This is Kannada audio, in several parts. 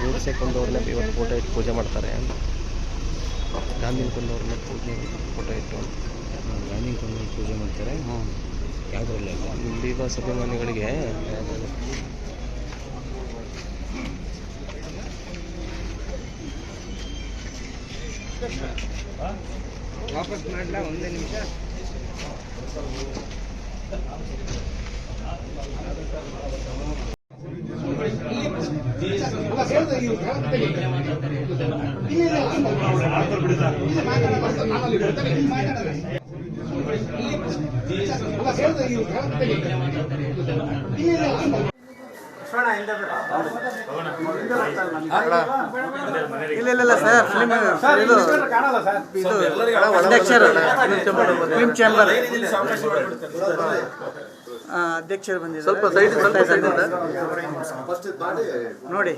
ಗೂಡ್ಸೆ ಕೊಂಡವ್ರನ್ನ ಇವತ್ತು ಫೋಟೋ ಇಟ್ಟು ಪೂಜೆ ಮಾಡ್ತಾರೆ. ಗಾಂಧಿನ ಕೊಂಡವ್ರನ್ನ ಫೋಟೋ ಇಟ್ಟು ಗಾಂಧಿನ ಕೊಂಡವ್ರನ್ನ ಪೂಜೆ ಮಾಡ್ತಾರೆ. ಯಾವುದ್ರಲ್ಲಿ ಬೀಬಾ ಅಭಿಮಾನಿಗಳಿಗೆ ವಾಪಸ್ ಮಾಡಲ ಒಂದೇ ನಿಮಿಷ. ಇಲ್ಲ ಸರ್, ಫಿಲ್ಮ್ ಚೇಂಬರ್ ಅಧ್ಯಕ್ಷರು ಬಂದಿದ್ದಾರೆ. ಸ್ವಲ್ಪ ಸೈಡ್ ನೋಡಿ,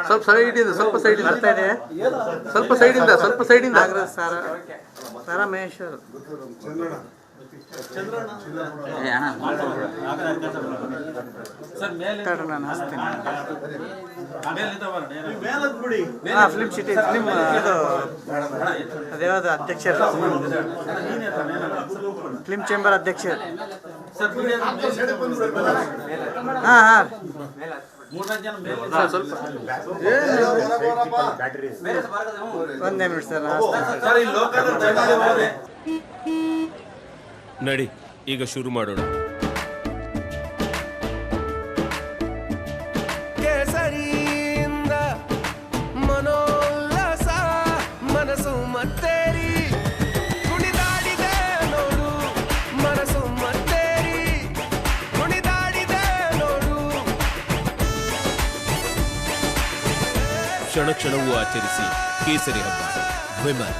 ಸ್ವಲ್ಪ ಸೈಡಿಂದ ಸ್ವಲ್ಪ ಸೈಡ್ ಬರ್ತಾ ಇದೆ. ಸ್ವಲ್ಪ ಸೈಡಿಂದ ನಾಗರಾಜ್ ಸಾರಾ ಮಹೇಶ್ವರ್ ನಾನು ಹಾಸ್ತೀನಿ. ಫಿಲ್ಮ್ ಸಿಟಿ ಫಿಲ್ಮ್ ಇದು ಅದ್ಯಾವುದು ಅಧ್ಯಕ್ಷರು, ಫಿಲ್ಮ್ ಚೇಂಬರ್ ಅಧ್ಯಕ್ಷರು. ಹಾಂ ಒಂದೇ ಮಿನಿಟ್ ಸರ್. ನಡಿ, ಈಗ ಶುರು ಮಾಡೋಣ. ಕೇಸರಿಯಿಂದ ಮನೋಲ್ಲಾಸ ಮನಸ್ಸು ಮತ್ತೇರಿ ಕುಣಿದಾಡಿದೆ ನೋಡು, ಮನಸ್ಸು ಮತ್ತೇರಿ ಕುಣಿದಾಡಿದೆ ನೋಡು. ಕ್ಷಣ ಕ್ಷಣವೂ ಆಚರಿಸಿ ಕೇಸರಿ ಹಬ್ಬ. ವಿಮಲ್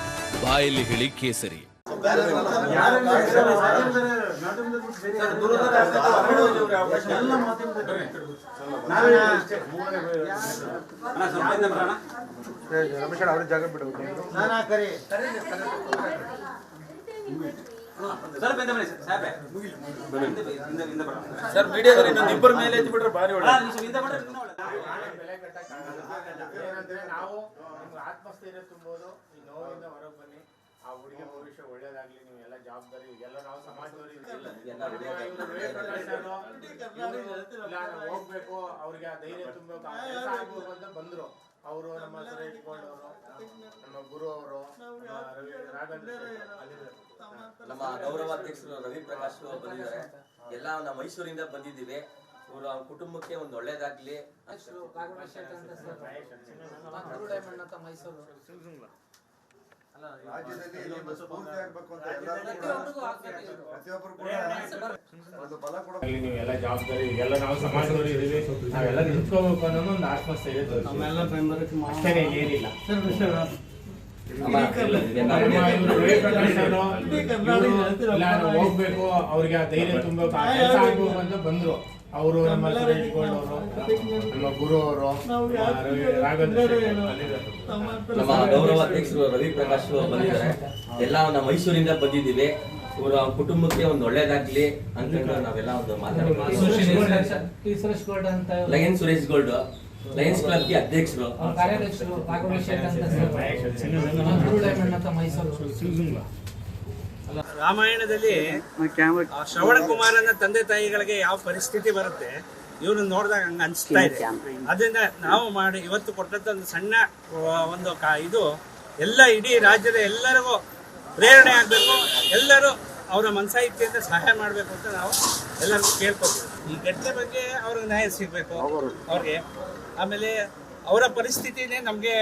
ಬಾಯಲ್ಲಿ ಹೇಳಿ ಕೇಸರಿ. ಸರ್ ಮೀಡಿಯಾದವರು ಇನ್ನೊಂದು ಇಬ್ಬರ ಮೇಲೆ ಎತ್ತಿ ಬಿಟ್ರೆ ಭಾರಿ ಒಳ್ಳೆ. ನಾವು ಆತ್ಮಸ್ಥೈರ್ಯ ತುಂಬೋದು, ಈ ನೋವಿಂದ ಹೊರಗೆ ಬನ್ನಿ. ಆ ಹುಡುಗಿ ಭವಿಷ್ಯ ಒಳ್ಳೇದಾಗ್ಲಿ. ನೀವು ಎಲ್ಲ ಜವಾಬ್ದಾರಿ ಎಲ್ಲ ನಾವು ಸಮಾಜದವ್ರಿಗೆ ಹೋಗ್ಬೇಕು, ಅವ್ರಿಗೆ ಆ ಧೈರ್ಯ ತುಂಬಬೇಕು, ಆಗ್ಬೇಕು ಅಂತ ಬಂದ್ರು. ಅವರು ನಮ್ಮ ಸುರೇಶ್ ಗೋಲ್ಡ್ ಅವರು, ನಮ್ಮ ಗುರು ಅವರು, ನಮ್ಮ ಗೌರವಾಧ್ಯಕ್ಷರು ರವಿ ಪ್ರಕಾಶ್ ಬಂದಿದ್ದಾರೆ. ಎಲ್ಲ ನಾವು ಮೈಸೂರಿಂದ ಬಂದಿದ್ದೀವಿ. ಇವರು ಅವ್ರ ಕುಟುಂಬಕ್ಕೆ ಒಂದು ಒಳ್ಳೇದಾಗ್ಲಿ. ನೀವು ಎಲ್ಲ ಜವಾಬ್ದಾರಿ ಎಲ್ಲ ನಾವು ಸಮಾಜದವ್ರು ಇದೀವಿ, ನಾವೆಲ್ಲ ನಿಂತ್ಕೋಬೇಕು ಅನ್ನೋದು ಒಂದು ಆತ್ಮಸ್ಥೈರ್ಯ. ಏನಿಲ್ಲ ಹೋಗ್ಬೇಕು, ಅವ್ರಿಗೆ ಆ ಧೈರ್ಯ ತುಂಬಬೇಕು, ಆಗ್ಬೇಕು ಅಂತ ಬಂದ್ರು. ಅವರು ನಮ್ಮ ಸುರೇಶ್ ಗೋಲ್ಡ್ ಅವರು, ನಮ್ಮ ಗುರು ಅವರು, ನಮ್ಮ ಗೌರವಾಧ್ಯಕ್ಷರು ರವಿ ಪ್ರಕಾಶ್ ಬಂದಿದ್ದಾರೆ. ಎಲ್ಲ ನಾವು ಮೈಸೂರಿಂದ ಬಂದಿದ್ದೀವಿ. ಇವರು ಅವ್ರ ಕುಟುಂಬಕ್ಕೆ ಒಂದು ಒಳ್ಳೇದಾಗ್ಲಿ ಅಂತ ನಾವೆಲ್ಲ ಒಂದು ಮಾತಾಡ್ತೀವಿ. ಲಯನ್ ಸುರೇಶ್ ಗೋಲ್ಡ್ ಲಯನ್ಸ್ ಕ್ಲಬ್ಗೆ ಅಧ್ಯಕ್ಷರು. ರಾಮಾಯಣದಲ್ಲಿ ಶ್ರವಣ ಕುಮಾರನ ತಂದೆ ತಾಯಿಗಳಿಗೆ ಯಾವ ಪರಿಸ್ಥಿತಿ ಬರುತ್ತೆ ಇವ್ರನ್ನ ನೋಡಿದಾಗ ಹಂಗ ಅನ್ಸ್ತಾ ಇದೆ. ಅದರಿಂದ ನಾವು ಮಾಡಿ ಇವತ್ತು ಕೊಟ್ಟಂತ ಒಂದು ಸಣ್ಣ ಒಂದು ಇದು ಎಲ್ಲ ಇಡೀ ರಾಜ್ಯದ ಎಲ್ಲರಿಗೂ ಪ್ರೇರಣೆ ಆಗಬೇಕು. ಎಲ್ಲರೂ ಅವರ ಮನಸಾಹಿತ್ಯದಿಂದ ಸಹಾಯ ಮಾಡಬೇಕು ಅಂತ ನಾವು ಎಲ್ಲರಿಗೂ ಕೇಳ್ಕೊತೀವಿ. ಈ ಘಟನೆ ಬಗ್ಗೆ ಅವ್ರಿಗೆ ನ್ಯಾಯ ಸಿಗಬೇಕು ಅವ್ರಿಗೆ. ಆಮೇಲೆ ಅವರ ಪರಿಸ್ಥಿತಿನೇ ನಮಗೆ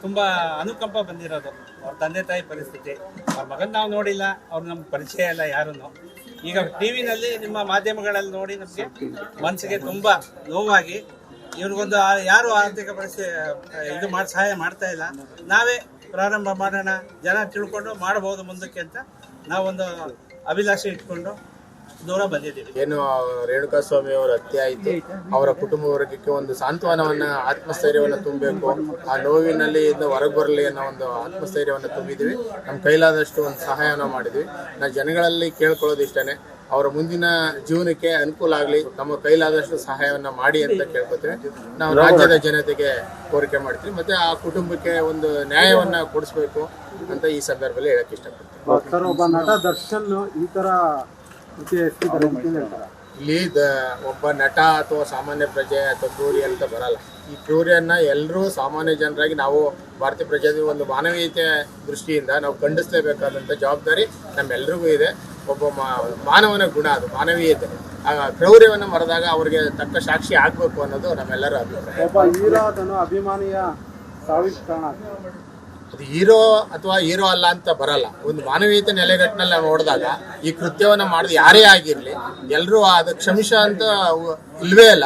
ತುಂಬ ಅನುಕಂಪ ಬಂದಿರೋದು. ಅವ್ರ ತಂದೆ ತಾಯಿ ಪರಿಸ್ಥಿತಿ, ಅವ್ರ ಮಗನ ನಾವು ನೋಡಿಲ್ಲ, ಅವ್ರು ನಮ್ಗೆ ಪರಿಚಯ ಇಲ್ಲ ಯಾರನ್ನು. ಈಗ ಟಿವಿನಲ್ಲಿ ನಿಮ್ಮ ಮಾಧ್ಯಮಗಳಲ್ಲಿ ನೋಡಿ ನಮಗೆ ಮನಸ್ಸಿಗೆ ತುಂಬ ನೋವಾಗಿ ಇವ್ರಿಗೊಂದು ಯಾರು ಆರ್ಥಿಕ ಪರಿಸ್ಥಿತಿ ಇದು ಮಾಡಿ ಸಹಾಯ ಮಾಡ್ತಾ ಇಲ್ಲ. ನಾವೇ ಪ್ರಾರಂಭ ಮಾಡೋಣ, ಜನ ತಿಳ್ಕೊಂಡು ಮಾಡಬಹುದು ಮುಂದಕ್ಕೆ ಅಂತ ನಾವೊಂದು ಅಭಿಲಾಷೆ ಇಟ್ಕೊಂಡು ದೂರ ಬಂದಿದ್ದೀವಿ. ಏನು ರೇಣುಕಾ ಸ್ವಾಮಿ ಅವರ ಹತ್ಯೆ ಆಯಿತು, ಅವರ ಕುಟುಂಬ ವರ್ಗಕ್ಕೆ ಒಂದು ಸಾಂತ್ವನವನ್ನ, ಆತ್ಮಸ್ಥೈರ್ಯವನ್ನ ತುಂಬಬೇಕು. ಆ ನೋವಿನಲ್ಲಿ ಹೊರಗೆ ಬರಲಿ ಅನ್ನೋ ಒಂದು ಆತ್ಮಸ್ಥೈರ್ಯವನ್ನ ತುಂಬಿದ್ವಿ. ನಮ್ಮ ಕೈಲಾದಷ್ಟು ಒಂದು ಸಹಾಯನ ಮಾಡಿದ್ವಿ. ನಾವು ಜನಗಳಲ್ಲಿ ಕೇಳ್ಕೊಳ್ಳೋದು ಇಷ್ಟೇ, ಅವರ ಮುಂದಿನ ಜೀವನಕ್ಕೆ ಅನುಕೂಲ ಆಗಲಿ, ತಮ್ಮ ಕೈಲಾದಷ್ಟು ಸಹಾಯವನ್ನು ಮಾಡಿ ಅಂತ ಕೇಳ್ಕೊತೀವಿ. ನಾವು ರಾಜ್ಯದ ಜನತೆಗೆ ಕೋರಿಕೆ ಮಾಡ್ತೀವಿ. ಮತ್ತು ಆ ಕುಟುಂಬಕ್ಕೆ ಒಂದು ನ್ಯಾಯವನ್ನು ಕೊಡಿಸ್ಬೇಕು ಅಂತ ಈ ಸಂದರ್ಭದಲ್ಲಿ ಹೇಳಕ್ಕೆ ಇಷ್ಟಪಡ್ತೀನಿ. ಸರ್, ಒಬ್ಬ ನಟ ದರ್ಶನ್ ಈ ಥರ ಇಲ್ಲಿ ಒಬ್ಬ ನಟ ಅಥವಾ ಸಾಮಾನ್ಯ ಪ್ರಜೆ ಅಥವಾ ಕ್ರೂರಿ ಅಂತ ಬರಲ್ಲ. ಈ ಕ್ರೂರಿಯನ್ನ ಎಲ್ಲರೂ ಸಾಮಾನ್ಯ ಜನರಾಗಿ ನಾವು ಭಾರತೀಯ ಪ್ರಜಾತಿ ಒಂದು ಮಾನವೀಯತೆ ದೃಷ್ಟಿಯಿಂದ ನಾವು ಖಂಡಿಸಲೇಬೇಕಾದಂಥ ಜವಾಬ್ದಾರಿ ನಮ್ಮೆಲ್ಲರಿಗೂ ಇದೆ. ಒಬ್ಬ ಮಾನವನ ಗುಣ ಅದು ಮಾನವೀಯತೆ. ಆ ಕ್ರೌರ್ಯವನ್ನು ಮರೆದಾಗ ಅವ್ರಿಗೆ ತಕ್ಕ ಸಾಕ್ಷಿ ಆಗಬೇಕು ಅನ್ನೋದು ನಮ್ಮೆಲ್ಲರ ಅಭಿಪ್ರಾಯ. ಒಬ್ಬ ಹೀರೋ ಅದನ್ನು ಅಭಿಮಾನಿಯ ಸಾವಿಗೆ ಕಾರಣ. ಅದು ಹೀರೋ ಅಥವಾ ಹೀರೋ ಅಲ್ಲ ಅಂತ ಬರಲ್ಲ. ಒಂದು ಮಾನವೀಯತೆ ನೆಲೆಗಟ್ಟಿನಲ್ಲಿ ನಾವು ನೋಡಿದಾಗ ಈ ಕೃತ್ಯವನ್ನು ಮಾಡಿದ ಯಾರೇ ಆಗಿರಲಿ ಎಲ್ಲರೂ ಅದು ಕ್ಷಮಿಸ ಅಂತ ಇಲ್ವೇ ಇಲ್ಲ.